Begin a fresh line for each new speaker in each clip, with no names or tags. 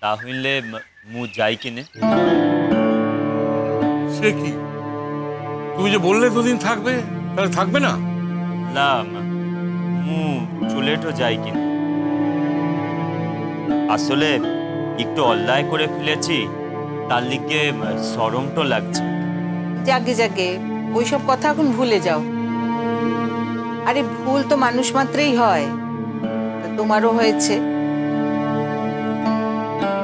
তাহলে মু যাই কিনে।
সে কি, তুমি যে বললে দুদিন থাকবে, তাহলে থাকবে না?
না মু চুলেটো যাই কিনে। আসলে একটু অন্যায় করে ফেলেছি, তার লিগে শরমটো লাগছে।
জাগে জাগে ওইসব কথা এখন ভুলে যাও। আরে ভুল তো মানুষ মাত্রই হয়, তোমারও হয়েছে।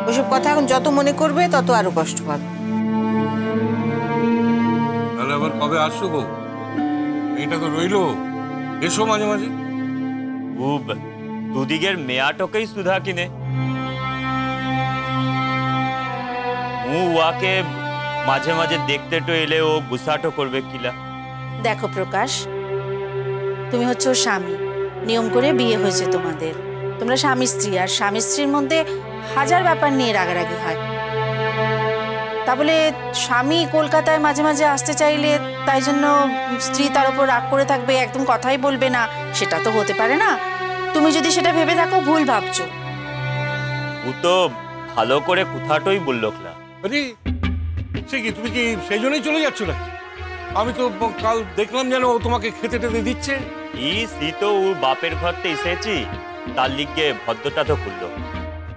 ওইসব কথা এখন যত মনে করবে তত আরো কষ্ট পাবে।
তাহলে আবার কবে আসছো গো? এটা তো রইলো, এসো মাঝে মাঝে।
দুদিকের মেয়াটকেই সুধা কিনে মু ওয়াকে মাঝে মাঝে দেখতে তো এলে ও গুসাটো করবে কিলা।
দেখো প্রকাশ, তুমি হচ্ছে ওর স্বামী, নিয়ম করে বিয়ে হয়েছে তোমাদের, তোমরা স্বামী স্ত্রী, আর স্বামী স্ত্রীর মধ্যে হাজার ব্যাপার নিয়ে রাগারাগি হয়। তা বলে স্বামী কলকাতায় মাঝে মাঝে আসতে চাইলে তাই জন্য স্ত্রী তার উপর রাগ করে থাকবে, একদম কথাই বলবে না, সেটা তো হতে পারে না। তুমি যদি সেটা ভেবে থাকো ভুল ভাবছো।
ও তো ভালো করে কথাটাই বললো ক্লা।
আরে সে কি, তুমি কি সেই জন্যই চলে যাচ্ছ নাকি? আমি তো কাল দেখলাম যেন ও তোমাকে খেতে টেতে দিচ্ছে।
সি তো ওর বাপের ঘরতে এসেছি, তার লিগে ভদ্রটা তো করলো।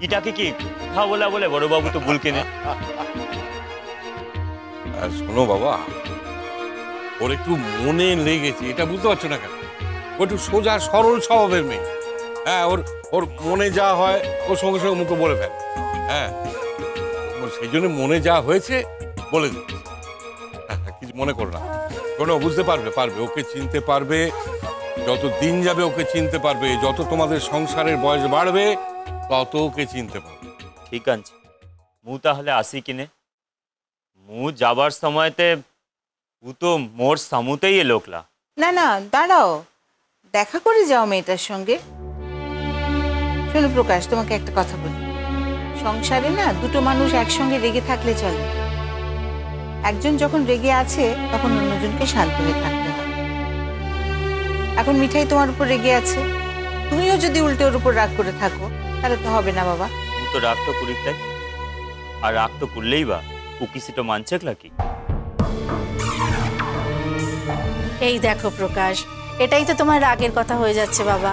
এটাকে কি কথা বলা বলে বড়বাবু তো ভুল কিনে।
শোনো বাবা, ওর একটু মনে লেগেছে, এটা বুঝতে পারছো না কেন? ও একটু সোজা সরল স্বভাবের মেয়ে। হ্যাঁ, ওর ওর মনে যা হয় ওর সঙ্গে সঙ্গে মুখে বলে ফেলে। হ্যাঁ, সেই জন্য মনে যা হয়েছে বলে দিচ্ছে। কিছু মনে করো না, শোনো, বুঝতে পারবে পারবে ওকে চিনতে পারবে। যত দিন যাবে ওকে চিনতে পারবে, যত তোমাদের সংসারের বয়স বাড়বে তত ওকে চিনতে পারবে।
ঠিক আছে, মু তাহলে আসি কিনে। মু যাবার সময়তে ও তো মোর সামুতেই এলো ক্লা।
না না, দাঁড়াও, দেখা করে যাও মেয়েটার সঙ্গে। শোনো প্রকাশ, তোমাকে একটা কথা বলি, সংসারে না দুটো মানুষ একসঙ্গে রেগে থাকলে চলে। একজন যখন রেগে আছে তখন অন্যজনকে শান্ত হয়ে থাকতে হয়। এখন মিঠাই তোমার উপর রেগে আছে, তুমিও যদি উল্টে ওর উপর রাগ করে থাকো তাহলে তো হবে না বাবা।
ও তো রাগ তো করি তাই, আর রাগ তো করলেই বা ও কিসিটা মানছে কি?
এই দেখো প্রকাশ, এটাই তো তোমার রাগের কথা হয়ে যাচ্ছে বাবা।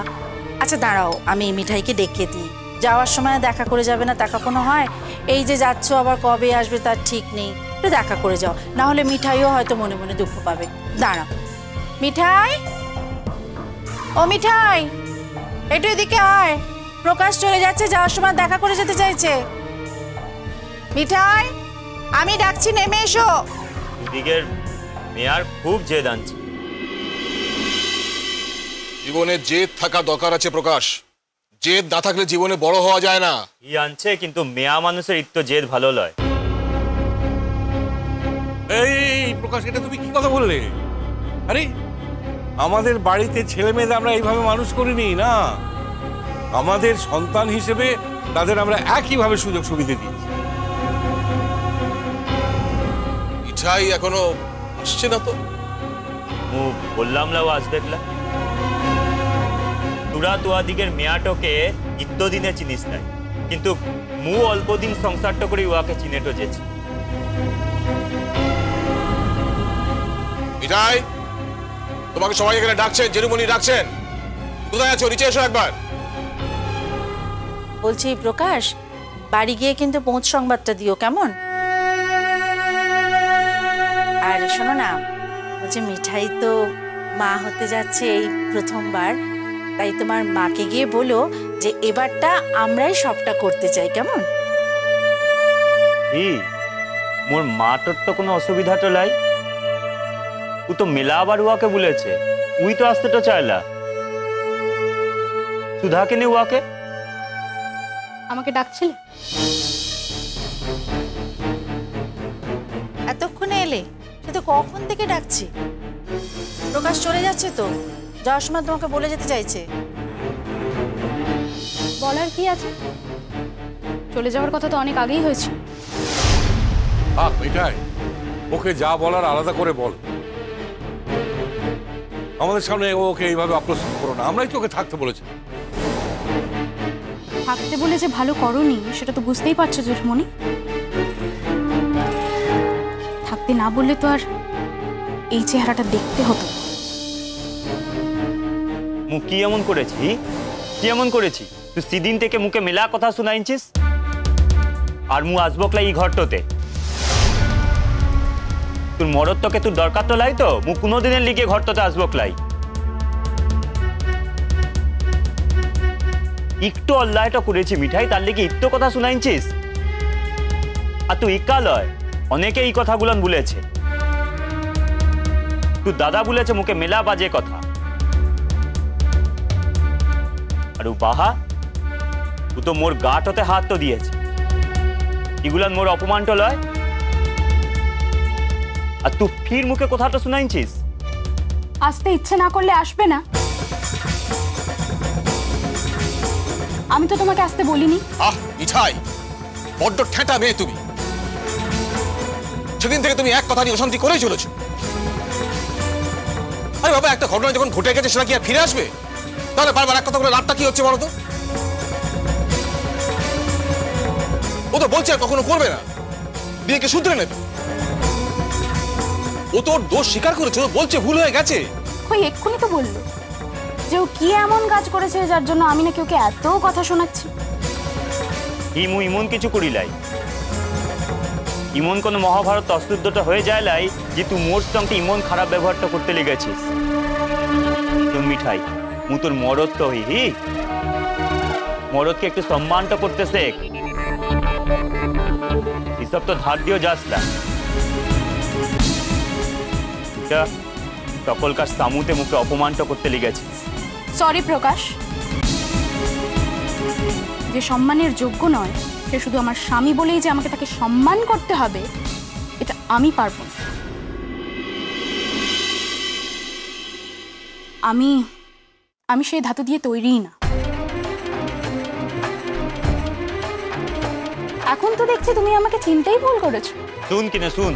আচ্ছা দাঁড়াও, আমি মিঠাইকে ডেকে দিই। যাওয়ার সময় দেখা করে যাবে না, তা কখনো হয়? এই যে যাচ্ছ আবার কবে আসবে তার ঠিক নেই, একটু দেখা করে যাও, না হলে মিঠাইও হয়তো মনে মনে দুঃখ পাবে। দাঁড়াও মিঠাই, ও মিঠাই, একটু এদিকে আয়। প্রকাশ চলে যাচ্ছে, যাওয়ার সময় দেখা করে যেতে চাইছে। মিঠাই, আমি ডাকছি, নেমে এসো।
দুদিকের মেয়ার খুব জেদ আনছে।
জীবনে জেদ থাকা দরকার আছে প্রকাশ, জেদ না থাকলে জীবনে বড় হওয়া যায় না।
ই আনছে, কিন্তু মেয়া মানুষের ইত্য জেদ ভালো লয়।
এই প্রকাশ, এটা তুমি কি কথা বললে? আরে আমাদের বাড়িতে ছেলে মেয়েদের আমরা এইভাবে মানুষ করিনি না। আমাদের সন্তান হিসেবে তাদের আমরা একইভাবে সুযোগ সুবিধা দিয়েছি।
মিঠাই এখনো আসছে না তো?
মু বললাম না ও আসবে ক্লা। তোরা তোয়া দিকের মেয়াটকে ইত্য দিনে চিনিস নাই, কিন্তু মু অল্প দিন সংসারটা করে ওয়াকে চিনেটো যেছি।
মিঠাই, তোমাকে সবাই এখানে ডাকছেন, জেরুমনি ডাকছেন। কোথায় আছো? নিচে এসো একবার।
বলছি প্রকাশ, বাড়ি গিয়ে কিন্তু পৌঁছ সংবাদটা দিও, কেমন? আর শোনো না, বলছি মিঠাই তো মা হতে যাচ্ছে এই প্রথমবার, তাই তোমার মাকে গিয়ে বলো যে এবারটা আমরাই সবটা করতে চাই, কেমন?
মোর মাটোর তো কোনো অসুবিধা তো লাই। ও তো মেলা আবার উয়াকে বলেছে, উই তো আসতে তো চাইলা। সুধাকে নি উয়াকে
আমাকে ডাকছিলে?
এতক্ষণে এলে? সে তো কখন থেকে ডাকছি। প্রকাশ চলে যাচ্ছে তো, যাওয়ার সময় তোমাকে বলে যেতে চাইছে।
বলার কি আছে? চলে যাওয়ার কথা তো অনেক আগেই হয়েছিল।
মিঠাই, ওকে যা বলার আলাদা করে বল। আমাদের সামনে ওকে এইভাবে অপ্রস্তুত করো না, আমরাই তো ওকে থাকতে বলেছি।
থাকতে বলে যে ভালো করনি সেটা তো বুঝতেই পারছো জেঠমণি। থাকতে না বললে তো আর এই চেহারাটা দেখতে হতো না।
মু কি এমন করেছি? কি এমন করেছি তুই সেদিন থেকে মুখে মেলা কথা শুনাইছিস? আর মু আসবকলা এই ঘরটাতে তোর মরদ তোকে তোর দরকার তো লাই তো মু কোনোদিনের লিগে ঘরটাতে আসবকলাই। একটু অল্লাহটা করেছি মিঠাই, তার লিগে ইত্তো কথা শুনাইছিস? আর তুই ইকা লয়, অনেকে এই কথাগুলো বলেছে। তুই দাদা বলেছে মুখে মেলা বাজে কথা। আর ও বাহা ও তো মোর গাটতে হাত তো দিয়েছে, এগুলান মোর অপমানটা লয়। আর তুই ফির মুখে কথাটা শুনাইছিস?
আসতে ইচ্ছে না করলে আসবে না। আমি তো তোমাকে আসতে বলিনি।
আহ মিঠাই, বড্ড ঠেঁটা মেয়ে তুমি। সেদিন থেকে তুমি এক কথা নিয়ে অশান্তি করেই চলেছো। আরে বাবা, একটা ঘটনা যখন ঘটে গেছে সেটা কি আর ফিরে আসবে? তাহলে বারবার এক কথা বলে লাভটা কি হচ্ছে বলো তো? ও তো বলছে আর কখনো করবে না, বিয়েকে শুধরে নেবে। ও তো ওর দোষ স্বীকার করেছে, ও বলছে ভুল হয়ে গেছে।
ওই এক্ষুনি তো বললো যে ও কি এমন কাজ করেছে যার জন্য আমি নাকি ওকে এত কথা শোনাচ্ছি।
ইমু ইমন কিছু করিলাই, ইমন কোন মহাভারত অশুদ্ধটা হয়ে যায় লাই যে তুই মোর সঙ্গে ইমন খারাপ ব্যবহারটা করতে লেগেছিস। তুই মিঠাই, মু তোর মরদ তো হি মরদকে একটু সম্মানটা করতে শেখ। এসব তো ধার দিয়েও যাস না। সকলকার সামুতে মুখে অপমানটা করতে লেগেছিস।
সরি প্রকাশ, যে সম্মানের যোগ্য নয় সে শুধু আমার স্বামী বলেই যে আমাকে তাকে সম্মান করতে হবে এটা আমি পারবো না। আমি সেই ধাতু দিয়ে তৈরিই না। এখন তো দেখছি তুমি আমাকে চিনতেই ভুল করেছো।
শুন কিনে শুন,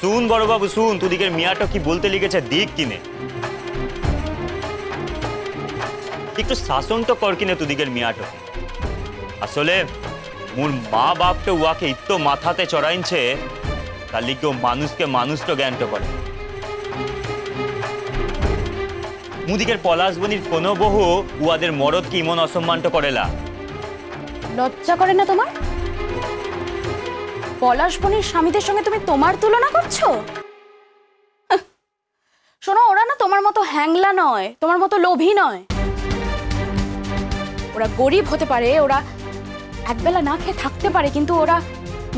শুন বড় বাবু শুন, তুদিকের মিয়াটা কি বলতে লিখেছে দিক কিনে। একটু শাসন তো কর কিনে তুদিকের মিয়াটা। আসলে মোর মা বাপটা উয়াকে ইত্তো মাথাতে চড়াইছে, তার লিগে মানুষকে মানুষটা জ্ঞানটা করে। মুদিকের পলাশবনির কোনো বহু উয়াদের মরদ কি ইমন অসম্মানটা করেলা।
লজ্জা করে না তোমার? পলাশবনির স্বামীদের সঙ্গে তুমি তোমার তুলনা করছো? শোনো, ওরা না তোমার মতো হ্যাংলা নয়, তোমার মতো লোভী নয়। ওরা গরিব হতে পারে, ওরা একবেলা না খেয়ে থাকতে পারে, কিন্তু ওরা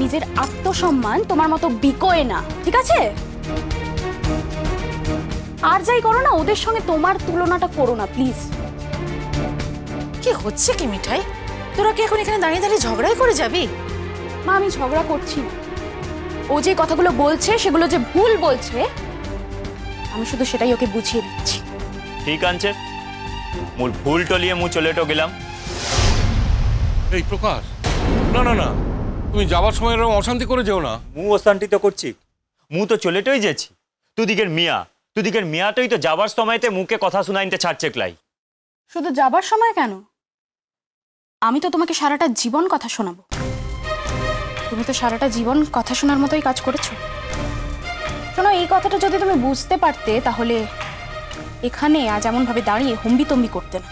নিজের আত্মসম্মান তোমার মতো বিকোয় না, ঠিক আছে? আর যাই করো না, ওদের সঙ্গে তোমার তুলনাটা করো না প্লিজ।
কি হচ্ছে কি মিঠাই? তোরা কি এখন এখানে দাঁড়িয়ে দাঁড়িয়ে ঝগড়াই করে যাবি?
মা, আমি ঝগড়া করছি না। ও যে কথাগুলো বলছে সেগুলো যে ভুল বলছে, আমি শুধু সেটাই ওকে বুঝিয়ে দিচ্ছি।
ঠিক আছে, মোর ভুল টলিয়ে মু চলেটো গেলাম।
এই প্রকাশ, না না না, তুমি যাবার সময় এরকম অশান্তি করে যেও না।
মু অশান্তি তো করছি, মু তো চলেটোই যেছি। তুদিকের মিয়াটাই তো যাবার সময়তে মুখে কথা শুনাইতে ছাড়ছে ক্লাই।
শুধু যাবার সময় কেন, আমি তো তোমাকে সারাটা জীবন কথা শোনাবো। তুমি তো সারাটা জীবন কথা শোনার মতোই কাজ করেছো। শোনো, এই কথাটা যদি তুমি বুঝতে পারতে তাহলে এখানে আজ এমন ভাবে দাঁড়িয়ে হম্বিতম্বি করতে না।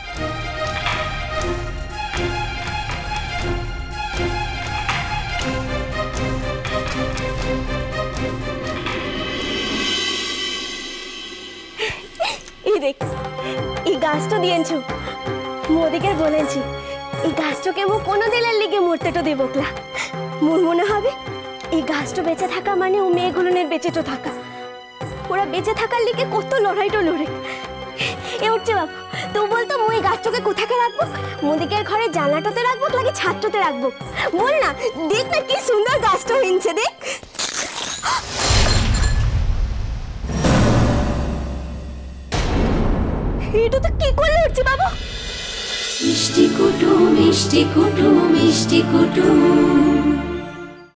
এই দেখ, এই গাছটা দিয়েছো, মোদিকে বলেছি এই গাছটাকে মু কোনো দিনের লিগে মরতেটা দেবকলা। মোর মনে হবে এই গাছটা বেঁচে থাকা মানে ও মেয়েগুলোনের বেঁচেটো থাকা। ওরা বেঁচে থাকার লিগে কত লড়াইটা লড়ে। এ উঠছে বাবু, তুই বলতো মই গাছটাকে কোথাকে রাখবো? মোদিকের ঘরে জানলাটাতে রাখবো নাকি ছাদটাতে রাখবো? বল না, দেখ না কি সুন্দর গাছটা হইছে, দেখ। এটা তো কি করলে উঠছে বাবু?
মিষ্টি কুটুম মিষ্টি কুটুম মিষ্টি কুটুম।